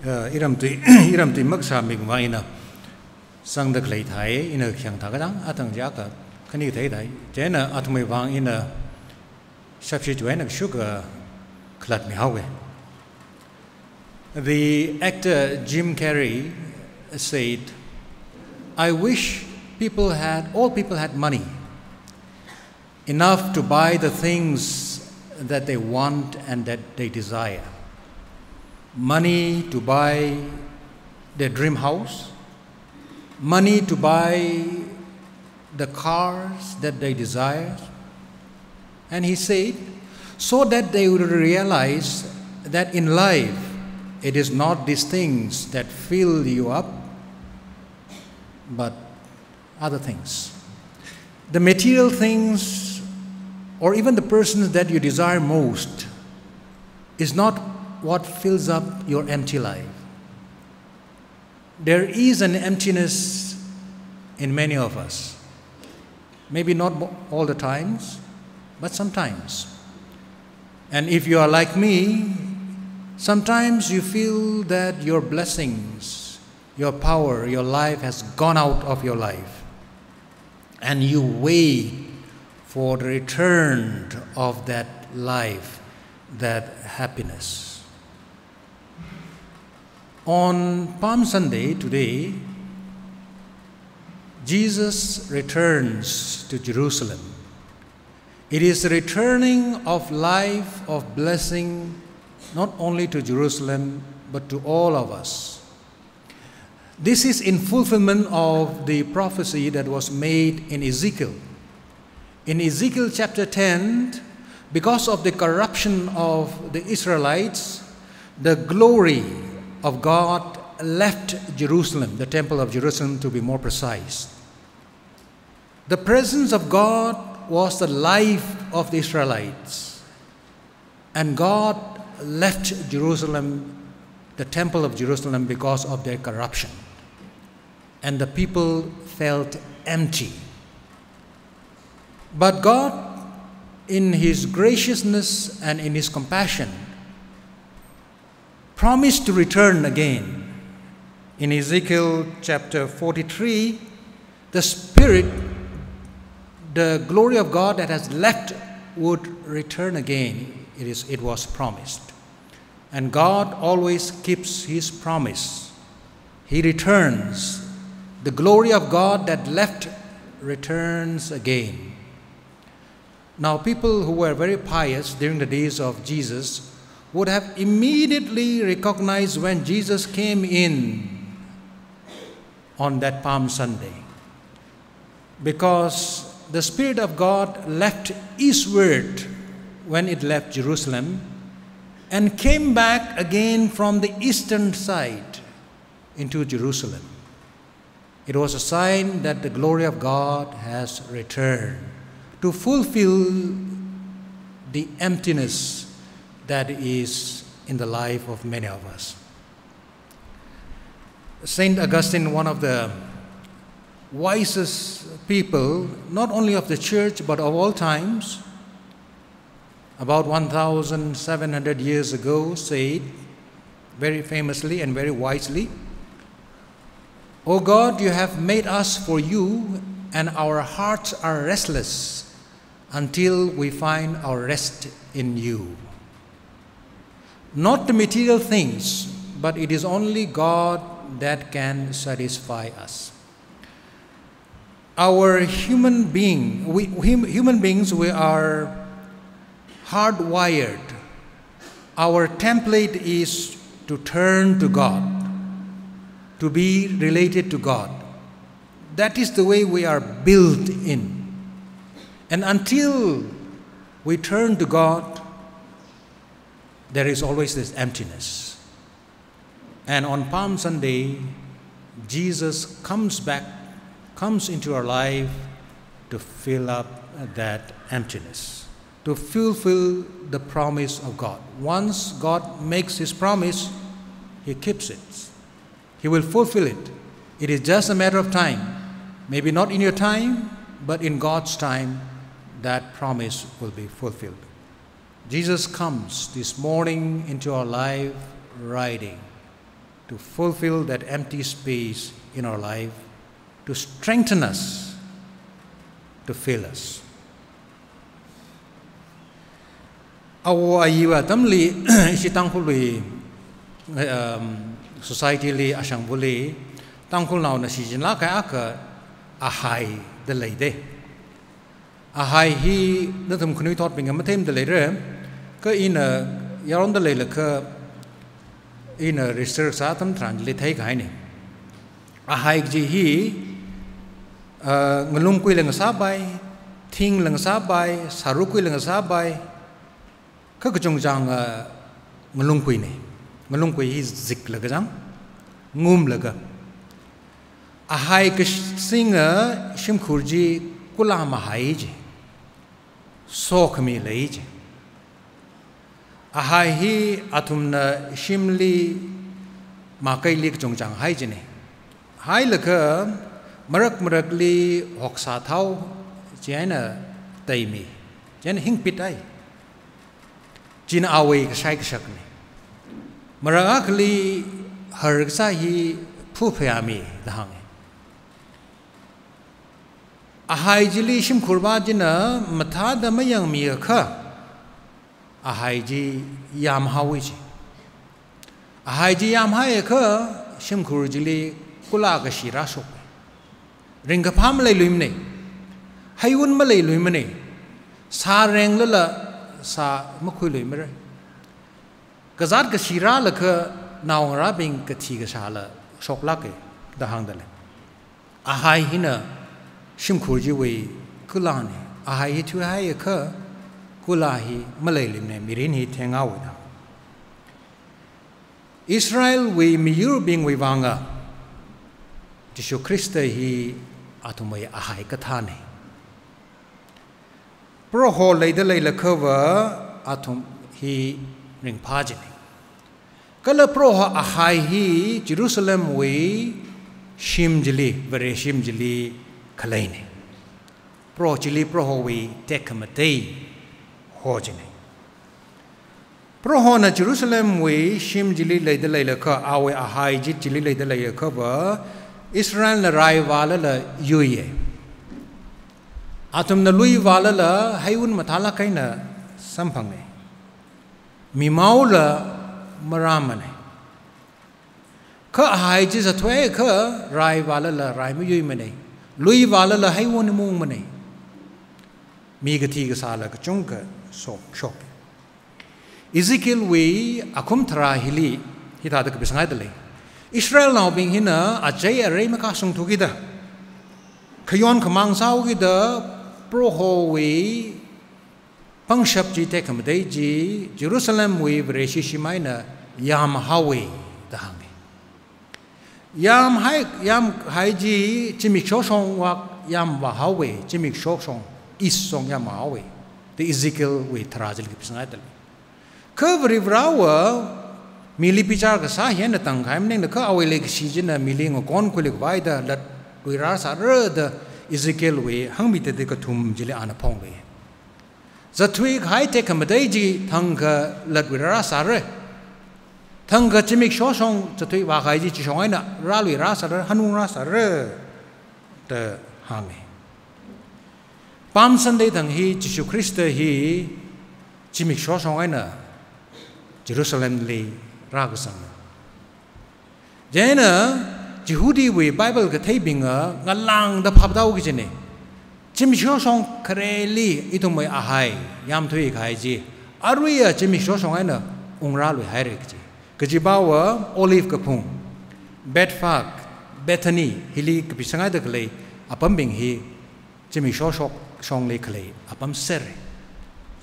iram ti maksa ming wa ina sang da klei thai ina khyang tha kadang atang ja ka khani thai thai jena atmai wang ina sabshi join sugar klat mi hawe. The actor Jim Carrey said, I wish all people had money, enough to buy the things that they want and that they desire. Money to buy their dream house, money to buy the cars that they desire. And he said, so that they would realize that in life, it is not these things that fill you up, but other things. The material things, or even the persons that you desire most, is not what fills up your empty life. There is an emptiness in many of us. Maybe not all the times, but sometimes. And if you are like me, sometimes you feel that your blessings, your power, your life has gone out of your life. And you wait for the return of that life, that happiness. On Palm Sunday today, Jesus returns to Jerusalem. It is the returning of life, of blessing, not only to Jerusalem, but to all of us. This is in fulfillment of the prophecy that was made in Ezekiel. In Ezekiel chapter 10, because of the corruption of the Israelites, the glory of God left Jerusalem, the temple of Jerusalem to be more precise. The presence of God was the life of the Israelites, and God left Jerusalem, the temple of Jerusalem, because of their corruption. And the people felt empty. But God, in His graciousness and in His compassion, promised to return again. In Ezekiel chapter 43, the Spirit, the glory of God that has left would return again. It was promised. And God always keeps His promise. He returns. The glory of God that left returns again. Now, people who were very pious during the days of Jesus would have immediately recognized when Jesus came in on that Palm Sunday, because the Spirit of God left eastward when it left Jerusalem and came back again from the eastern side into Jerusalem. It was a sign that the glory of God has returned to fulfill the emptiness that is in the life of many of us. Saint Augustine, one of the wisest people, not only of the church but of all times, about 1,700 years ago, said very famously and very wisely, O God, you have made us for you, and our hearts are restless until we find our rest in you. Not the material things, but it is only God that can satisfy us. Human beings, we are hardwired. Our template is to turn to God, to be related to God. That is the way we are built in. And until we turn to God, there is always this emptiness. And on Palm Sunday, Jesus comes into our life to fill up that emptiness, to fulfill the promise of God. Once God makes His promise, He keeps it. He will fulfill it. It is just a matter of time. Maybe not in your time, but in God's time, that promise will be fulfilled. Jesus comes this morning into our life riding to fulfill that empty space in our life, to strengthen us, to fill us. Our ayuwa tamli isi tangkhul society li asang buli tangkhul now na si jinla kaya ka ahai de leide ahai hi natum khunui thot pingam them de leire ka ina yaron de leile ka ina research sa tam translate thai kai ne ahai ji hi ngalung kui lang sa bai thing lang sa bai saru kui lang sa bai ka kajong jang ngalung kui ne ngalung kui hi zik la jang ngum la ga ahai ka singa shim khurji kula ma hai ji sok mi lei ji ahai hi atumna shimli ma kai lik jong jang hai ji ne hai la ka marak li hoksa thau jena taimi jena hing pitai jina awai ka sai ka sak ne marak li har sa hi phu phya mi dahang ahai jili shim khurba jina matha da mayang mi kha ahai ji yam hawi ji ahai ji yam hai kha shim khur jili kula ka shira sok ringa pham lai luim ne hayun ma lai luim ne sa reng la sa ma khui luim re kazat ka shira la kha naw ra bing ka thi ka sa la sok la ke da hang da le ahai hina shim khurji we kula ne ahai hi thu hai kha kula hi ma lai luim ne mirin hi thenga we da Israel we mi yur bing we wanga Jishu Krista hi atumay ahai kathane pro ho leida leila khava atum hi ring phajini kala pro ho ahai hi Jerusalem we shimjili vare shimjili khalaine pro jili pro ho we tekhamatei hojini pro ho na Jerusalem we shimjili leida leila kha awe ahai jili leida leila khava Israel na rai wala la yuye atum na lui wala la hayun mathala kaina samphang ne mimau la maramane kha hai ji sathwe kha rai wala la rai mu yui mane lui wala la hayun mung mane mi ga thi ga sala ka chung ka sok shok Ezekiel we akum thara hili hita da ka bisangai dale Israel now being hina ajay array makasung tugida kayon kamang sao gida pro ho we pangshap ji tekhamadai ji Jerusalem we vreshi shimaina yam hawe dahangi yam hai ji chimik shosong wak yam wa hawe chimik shosong is song yam hawe the Ezekiel we tharajil ki pisangai dal kavri vrawa Mili pichar ka sa hian na Tangkhul neng na ka awai le si jina mili ngo kon kulik vai da lat duira sa re da Ezekiel we hang mi te ka thum jile ana phong we zathui khai te khamadai ji thang ka lat duira sa re thang ka chimik sho song zathui wa khai ji chi song ai na ra lui ra sa re hanung ra sa re ta hang Palm Sunday thang hi Jishu Krista hi chimik sho song ai na Jerusalem le ragasang jena Jehudi we Bible ka thaibinga ngalang da phabdau gi jene chimsho song khreli itumai ahai yam thui khai ji aruya chimsho song aina ungra lui haire ji kajibawa olive ka phung Bedford Bethany hili ka bisanga da klei apam bing hi chimsho song le klei apam ser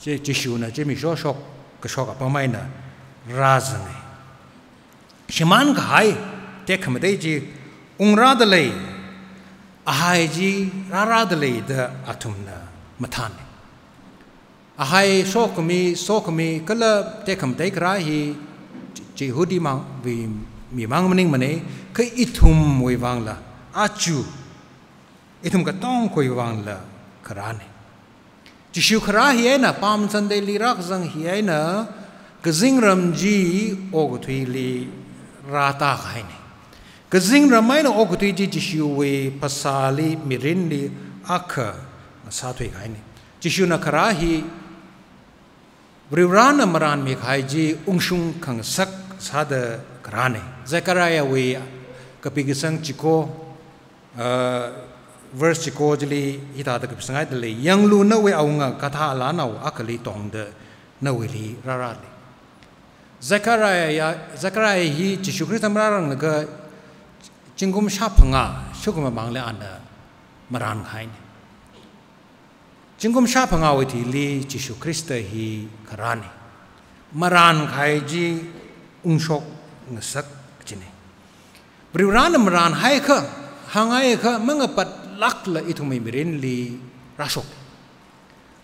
je jishu na chimsho ka shok apamai na razane Shiman ka hai tekhamadai ji ungra da lei ahai ji rara da lei da atumna mathane ahai sokami kala tekhamadai kra hi Jehudi mang vi mi mang maning mane ka ithum we wangla achu ithum ka tong koi wangla kharane Jishu khara hi na Palm Sunday li rak zang hi na Kazingram ji oguthui li rata khaine kazing ramai na okutui ji jishu we pasali mirindi akha satwe khaine jishu na kharahi Brivrana maran mi khai ji ungshung khang sak sada krane Zechariah we kapigisang chiko verse chiko jli ita da kapisangai dele yang lu na we aunga katha la na akali tong de na we li rara le Zechariah hi jishu Christ marang na ga jingum sha phanga shukuma mangle ana maran khai ne Jingum sha phanga we thi li jishu Christ hi kharani maran khai ji ungshok ngasak jine Brivrana maran hai kha hangai kha mangapat lak la ithumai mirin li rasok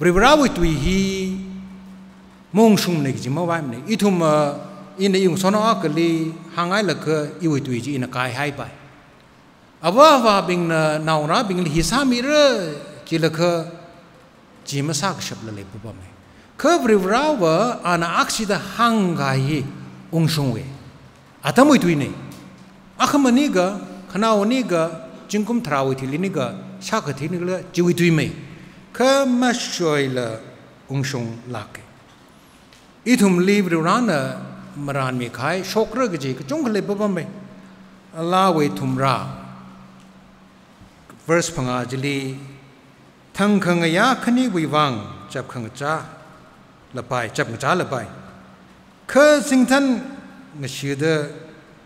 Brivra we tui hi mong sum ne ji ma wa ne ithum in yung sono akali hangai la kha iwi tui ji in kai hai pai awa bing na naura bing li hisami re ji la kha ji ma sak shap la le bu ba me kha Brivra wa ana aksida hangai ungshung we atamui tui ne akhamani ga khanawani ga jingkum thrawi thilini ga shakhathi ni la jiwi tui me kha ma shoila ungshung lake ithum librana maran mi khai shokra ga ji chung le ba me ala we thumra verse phanga jili Tangkhul ya khani wiwang chap khang cha labai chap cha labai kha singthan ngashida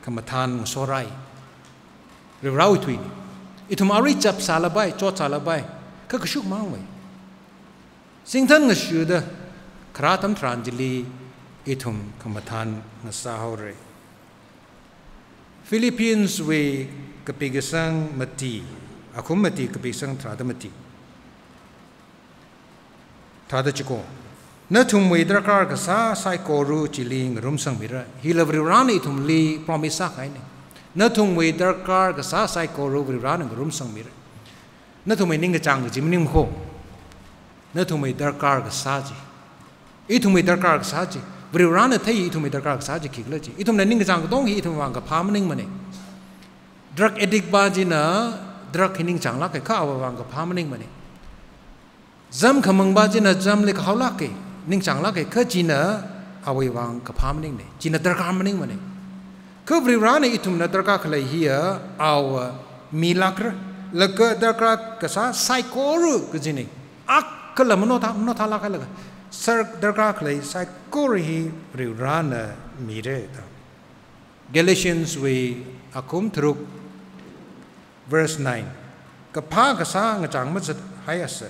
kamathan sorai rau tui itum ari chap salabai cho salabai ka kashuk mangwai singthan ngashida khratam tranjili itum kamathan ngasahore Philippines we kapigasang mati akum mati kapigasang tradamati tada chiko na thum we drakar ka sa saikoru chiling rumsang mira hilavri rani thum li promisa kaine na thum we drakar ka sa saikoru rani rumsang mira na thum ning ka chang ji mning kho na thum we drakar ka sa ji I thum we drakar ka sa ji vrana thai thum we drakar ka sa ji khikla ji I thum na ning ka chang dong hi thum wang ka phamning mane drug addict ba ji na drug hining chang la ka kha awang ka phamning mane Zam khamang ba jina zam le khawla ke ning changla ke kha jina awai wang ka phamning ne jina darka maning mane kha vrana itum na darka khlai hiya aw milakra laka darka ka sa saikoru ka jini ak kala mano tha la ka la sar darka khlai saikoru hi vrana mire ta Galatians we akum truk verse 9 ka pha ka sa nga chang ma zat hayasa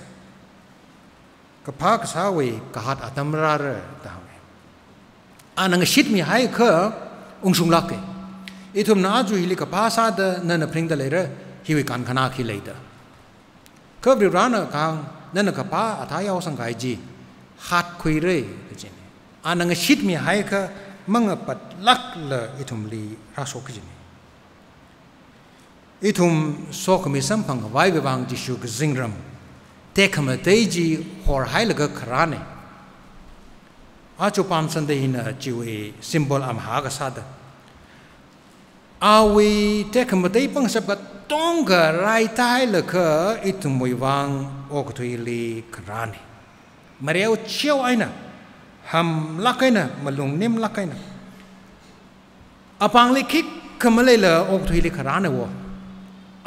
Kapak sawe kahat atamrar tawe. Anang shit mi hai kha ungsung lake. Itum na aju hili kapasa da na pring da lere hiwi kan khana khi leida. Kha vrana kang na kapa athaya sang kai ji hat khui re jin. Anang shit mi hai kha manga pat lak la itum li raso ki jin. Itum sok mi sampang vai bang ji shu zingram. Tekama teji hor hailaga kharane achu pam sande hina chiwe symbol am haga sada awi tekama tei pangsap ka tonga rai tai laka itumoi wang okthoi kharane mariau chiao aina ham lakaina malung nim lakaina apang li khik kamalela okthoi kharane wo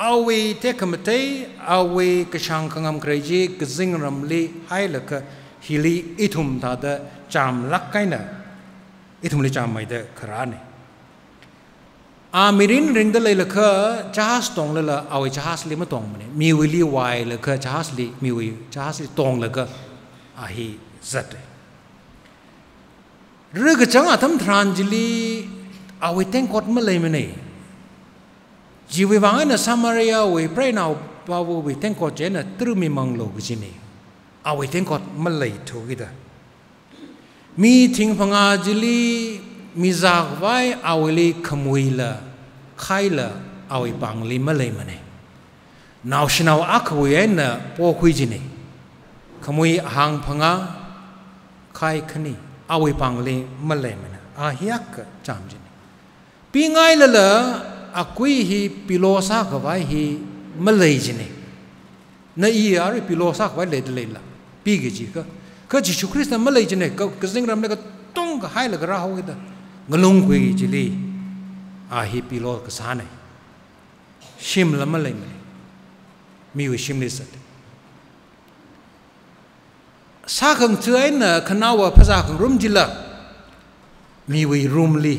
Awe tekamate awe kashang kangam kreji kazing ramli hailaka hili itum tada jam lakaina itum li jam maida kharane mirin ring da laka jahas tong lala awe jahas li ma tong mane miwi li wai laka jahas li miwi jahas li tong laka ahi zat riga chang atam tranjili awe tengkot ma lay mane Jiwi wangana Samaria we pray now bawo we thank God jena trumi manglo gijini awe thank God malai thogida mi thing phanga jili mi zak vai aweli khamuila khaila awe bangli malai mane now shinaw akwe na po khuijini khamui hang phanga khai khani awe bangli malai mane a hiak chamjini Pingai lala akui hi pilosa kawai hi Malayjine. Na iya ari pilosa kawai le la. Pigi ji ka Jisu Krista Malayjine ka zingram le ka tong ka hai la ka raho ida. Ngalung kui jili hi pilo ka sane. Shim la Malay mali. Miwi shim li sat. Sakang tuai na kanawa pasakang rum jila. Miwi rum li.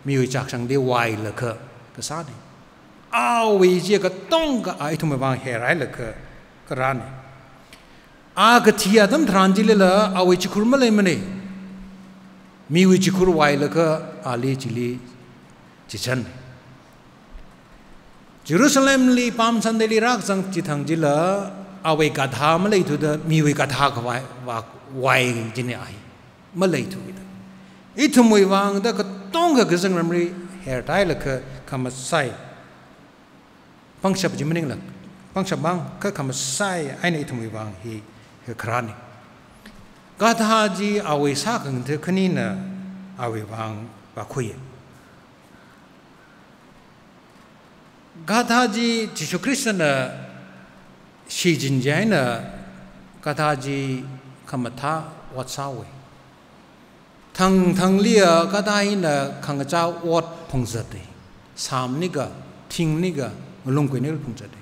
Miwi jaksang di wai la ka sane. Awi ji ka tong ka ai tu me bang herai la ka rane. Ka tia dam tranjili la awi chikur malay mani. Miwi chikur wai la ka ali jili jichan. Jerusalem li pam sandali rak sang jithang jila awi gadha malay tu da miwi gadha ka wai jini ai. Malay tu ida. Itu mui wang da ka tong ka gazang ramri her tai la ka kamasai. Pangshap jimening la. Pangshap bang ka kamasai aina itu mui wang hi kerani. Gadha ji awi sakang te kanina awi wang bakuye. Gadha ji Jisu Krista na si jinjai na gadha ji kamata watsawe. Thang lia gadha hi na kangacha wat pungzate. Sam niga, ting niga, ngulungkwe nil pungzate.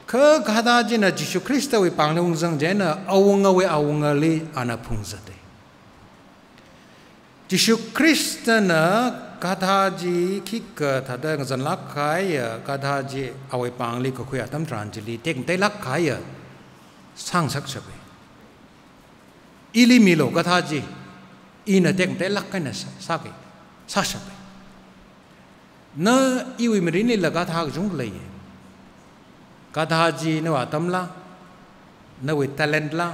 Ka gadha ji na Jisu Krista we panglung zang jai na awunga li ana pungzate. Jisu Krista na gadha ji kika thada ngazan lakkaya gadha ji awe pangli ko kuya tam tranjili tek te lakkaya sang sak chabe. Ili milo gadha ji ina tek te lakkana sake sak chabe. Na iwi merini la gadha jung lei. Gadha ji na wa tam la na we talent la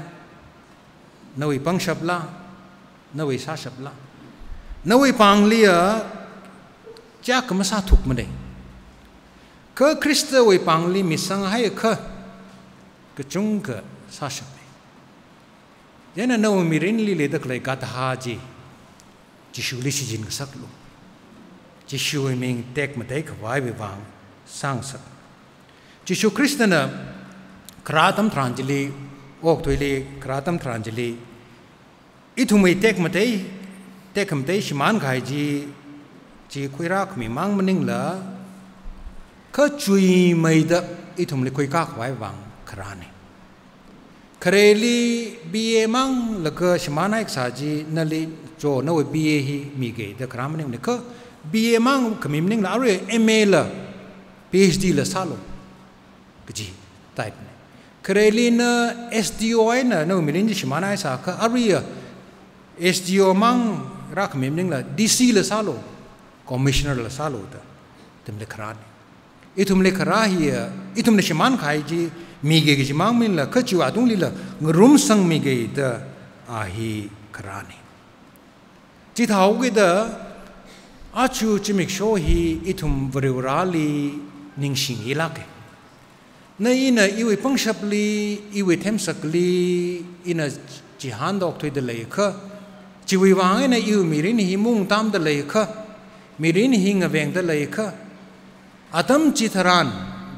na we pangshap la na we sashap la na we panglia cha kamasa thuk mane ka Krista we pangli misang hai ka chung ka sashap yana na we mirin li le dak lai gadha ji Jisu li si jin ka saklo Jisu we ming tek mate ka wai we wang sang sak Jisu Krista na kratam tranjili ok toili kratam tranjili ithumai tek mate shiman khai ji kuirak mi mang maning la ka chui mai da ithum le koi ka khwai wang kharane khareli ba mang la ka shimana ek sa ji na li jo na we ba hi mi ge da kram maning ne ka ba mang khamim ning la are ma la phd la salo ji type ne khareli na sdo na no mi rin ji shimana sa ka are sdo mang rak mim ning la dc la salo commissioner la salo da tum le kharani itum le khara hi itum le shiman khai ji mi ge ji mang min la khachu adung li la ngrum sang mi ge da a hi kharani ji thau ge da achu chimik sho hi itum vrurali ning sing ilake na ina iwe pangshapli iwe themsakli ina jihan dok thoi de le kha chiwi wang na iu mirin hi mung tam da le kha mirin hi ngaveng da le kha atam chitharan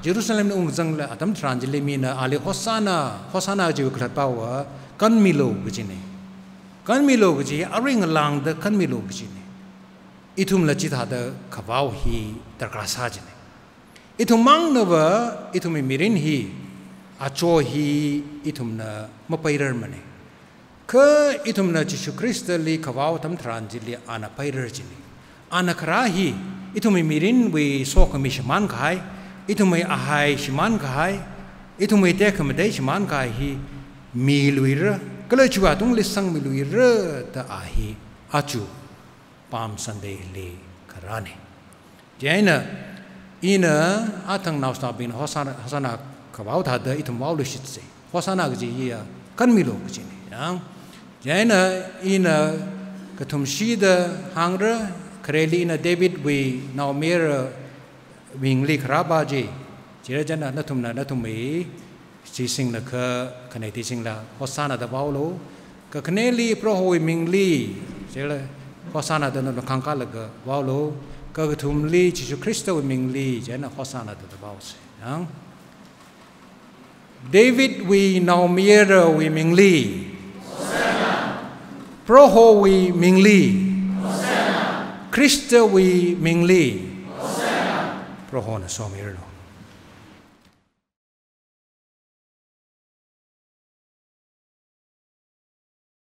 Jerusalem na ungjang la atam tranjili mi na ali hosana ji khat pawa kan milo gjine kan milo gji aring lang da kan milo gjine itum la chitha da khabaw hi tarkra sa jine itum mang na wa itum mirin hi acho hi itum na mapairar mane ka itum na Jisu Krista li khawaw tam tranjili ana pairar jini ana kharahi itum mirin we sok mi shaman khai itum ahai shaman khai itum te khamdai shaman khai hi mi luira kala chuwa tung li sang mi luira ta ahi achu pam sande le kharane jaina ina atang nausna bin hosana khawaw tha da itum waw lu shitse hosana gji ya kan mi lo gji ne jaina ina kathum shida hangra khareli ina David we now mir wingli khraba ji jira jana nathum me si sing la kha khaneti sing la hosana da bawlo ka khaneli pro hoi mingli jela hosana da no khangka la ga bawlo Cơ thum li Chúa Christ we ming li chén là Hosanna to the bao se. David we now mirror we ming li. Proho we ming li. Christ we ming li. Proho na so mirror.